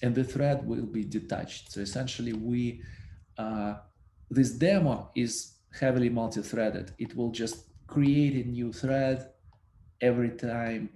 and the thread will be detached. So essentially this demo is heavily multi-threaded. It will just create a new thread every time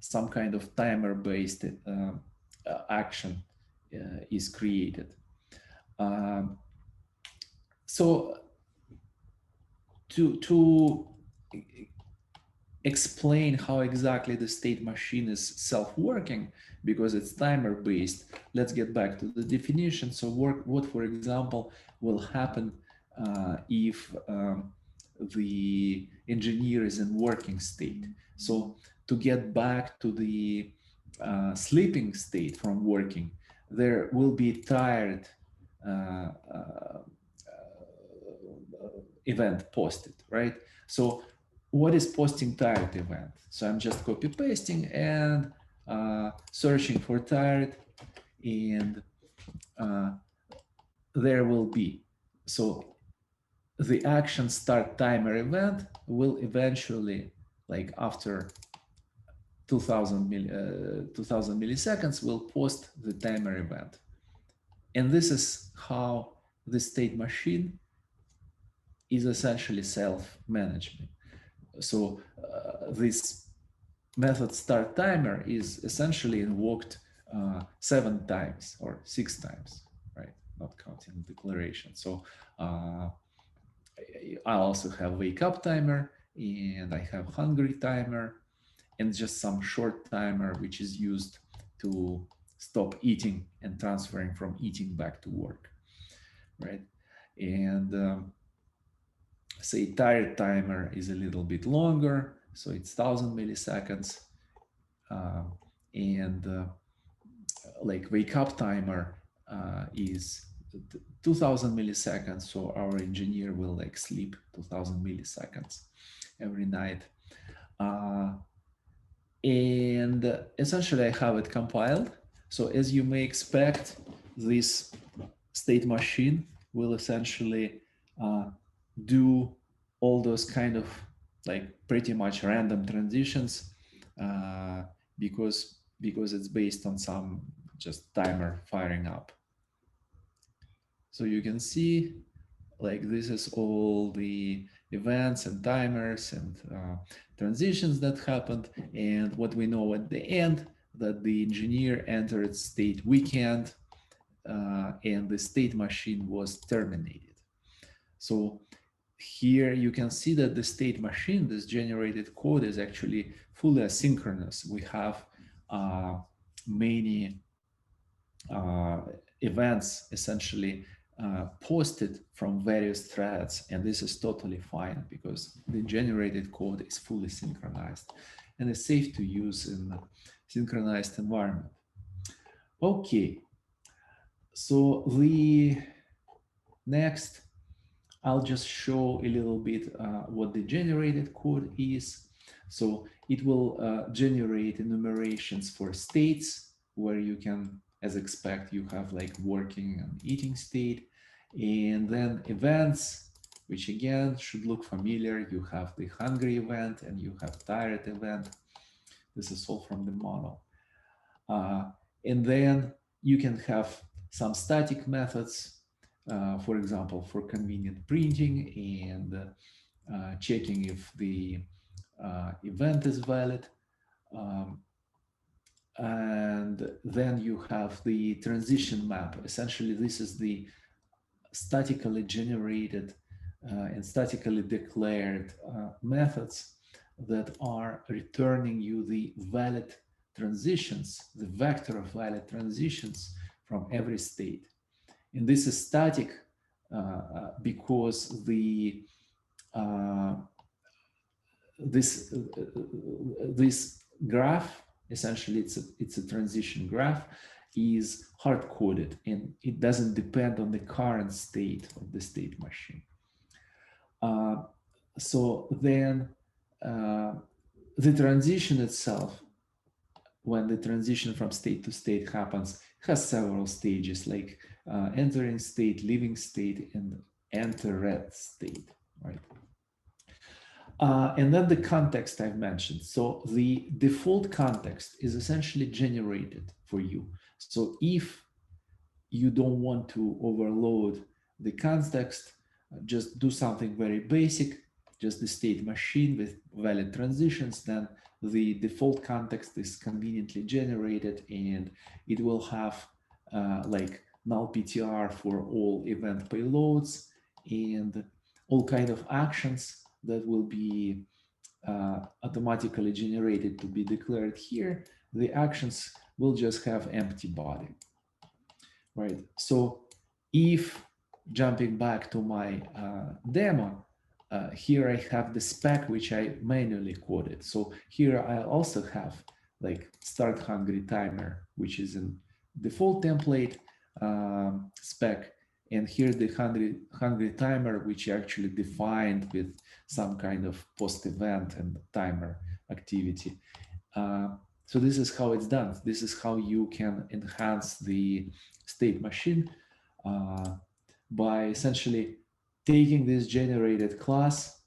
some kind of timer-based action is created. Um, so to explain how exactly the state machine is self-working, because it's timer-based, let's get back to the definition. So what, for example, will happen if the engineer is in working state? So to get back to the sleeping state from working, there will be tired uh, uh, event posted, right? So what is posting tired event? So I'm just copy pasting and searching for tired, and uh, there will be. So the action start timer event will eventually, like after 2000 milliseconds, will post the timer event. And this is how the state machine is essentially self-management. So this method start timer is essentially invoked 7 times or 6 times, right? Not counting the declaration. So I also have wake up timer, and I have hungry timer, and just some short timer, which is used to stop eating and transferring from eating back to work, right? And say tired timer is a little bit longer, so it's 1000 milliseconds. And like wake up timer is 2000 milliseconds, so our engineer will like sleep 2000 milliseconds every night. And essentially I have it compiled. So as you may expect, this state machine will essentially do all those kind of like pretty much random transitions because it's based on some just timer firing up. So you can see like this is all the events and timers and transitions that happened, and what we know at the end, that the engineer entered state weekend and the state machine was terminated. So here you can see that the state machine, this generated code, is actually fully asynchronous. We have many events essentially posted from various threads, and this is totally fine because the generated code is fully synchronized and is safe to use in a synchronized environment. Okay, so the next, I'll just show a little bit what the generated code is. So it will generate enumerations for states where you can, as expect, you have like working and eating state, and then events, which again should look familiar. You have the hungry event and you have tired event. This is all from the model. And then you can have some static methods, for example, for convenient printing and checking if the event is valid. And then you have the transition map. Essentially, this is the statically generated and statically declared methods that are returning you the valid transitions, the vector of valid transitions from every state. And this is static because the this graph, essentially it's a transition graph, is hard-coded and it doesn't depend on the current state of the state machine. So then the transition itself, when the transition from state to state happens, has several stages like entering state, leaving state, and enter state, right? And then the context I've mentioned. So the default context is essentially generated for you. So if you don't want to overload the context, just do something very basic, just the state machine with valid transitions, then the default context is conveniently generated and it will have like null PTR for all event payloads and all kind of actions that will be automatically generated to be declared here. The actions will just have empty body, right? So if jumping back to my demo, here I have the spec which I manually coded. So here I also have like start hungry timer, which is in default template spec. And here the hungry timer, which actually defined with some kind of post event and timer activity. So this is how it's done. This is how you can enhance the state machine by essentially taking this generated class,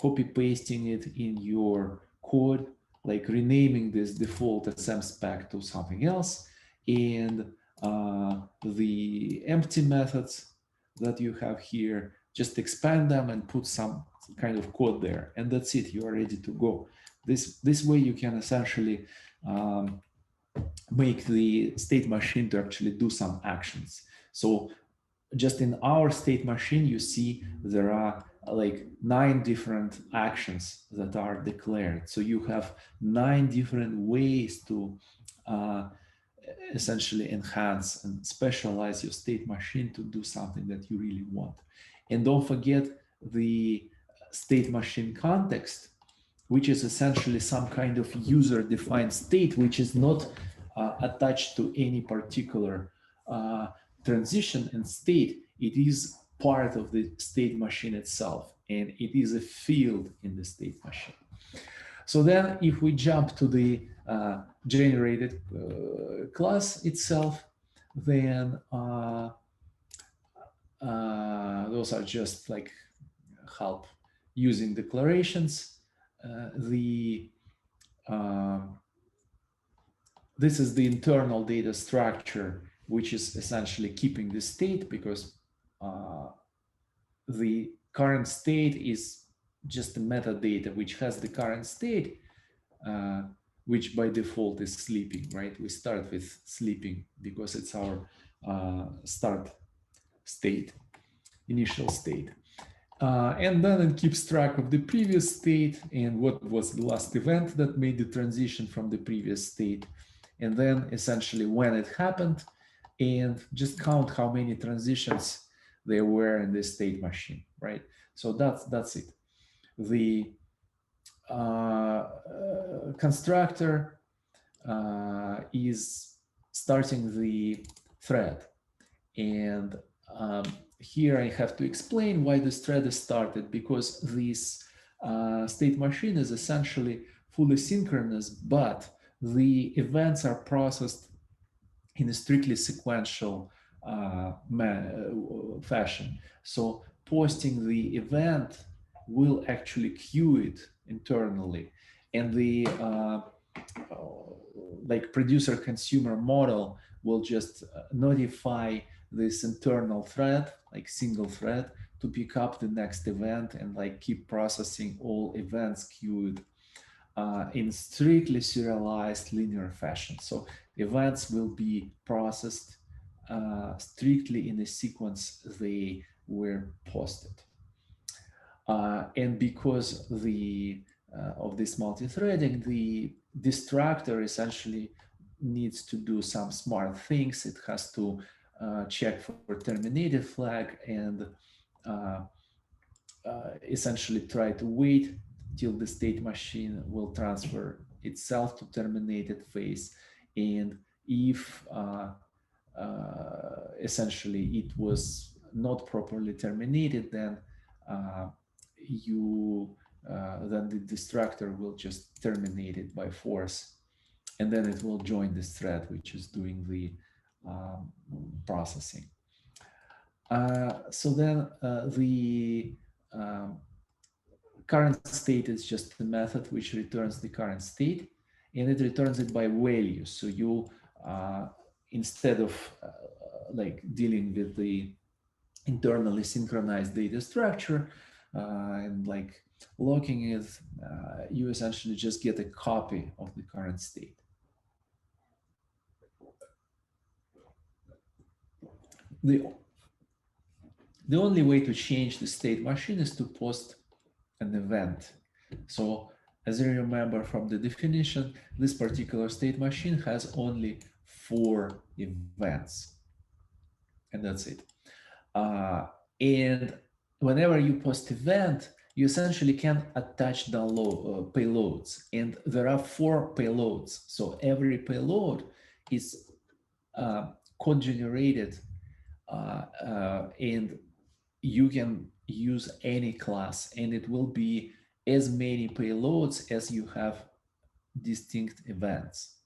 copy pasting it in your code, like renaming this default SM spec to something else, and the empty methods that you have here, just expand them and put some kind of code there, and that's it. You are ready to go. This way you can essentially make the state machine to actually do some actions. So just in our state machine, you see there are like 9 different actions that are declared. So you have 9 different ways to essentially enhance and specialize your state machine to do something that you really want. And don't forget the state machine context, which is essentially some kind of user-defined state, which is not attached to any particular transition and state. It is part of the state machine itself, and it is a field in the state machine. So then if we jump to the generated class itself, then those are just like help using declarations. This is the internal data structure, which is essentially keeping the state, because the current state is just the metadata which has the current state, which by default is sleeping, right? We start with sleeping because it's our start state, initial state. And then it keeps track of the previous state and what was the last event that made the transition from the previous state. And then essentially when it happened, and just count how many transitions there were in this state machine, right? So that's it. The constructor is starting the thread. And here I have to explain why this thread is started, because this state machine is essentially fully synchronous, but the events are processed in a strictly sequential fashion. So posting the event will actually queue it internally, and the like producer consumer model will just notify this internal thread, like single thread, to pick up the next event and like keep processing all events queued in strictly serialized linear fashion. So events will be processed strictly in the sequence they were posted. And because of this multi-threading, the destructor essentially needs to do some smart things. It has to check for terminated flag and essentially try to wait till the state machine will transfer itself to terminated phase. And if essentially it was not properly terminated, then then the destructor will just terminate it by force, and then it will join this thread which is doing the processing. So then the current state is just the method which returns the current state, and it returns it by value. So you instead of like dealing with the internally synchronized data structure and like locking it, you essentially just get a copy of the current state. The only way to change the state machine is to post an event. So as you remember from the definition, this particular state machine has only 4 events, and that's it. And whenever you post event, you essentially can attach download payloads, and there are 4 payloads. So every payload is code generated, and you can use any class, and it will be as many payloads as you have distinct events.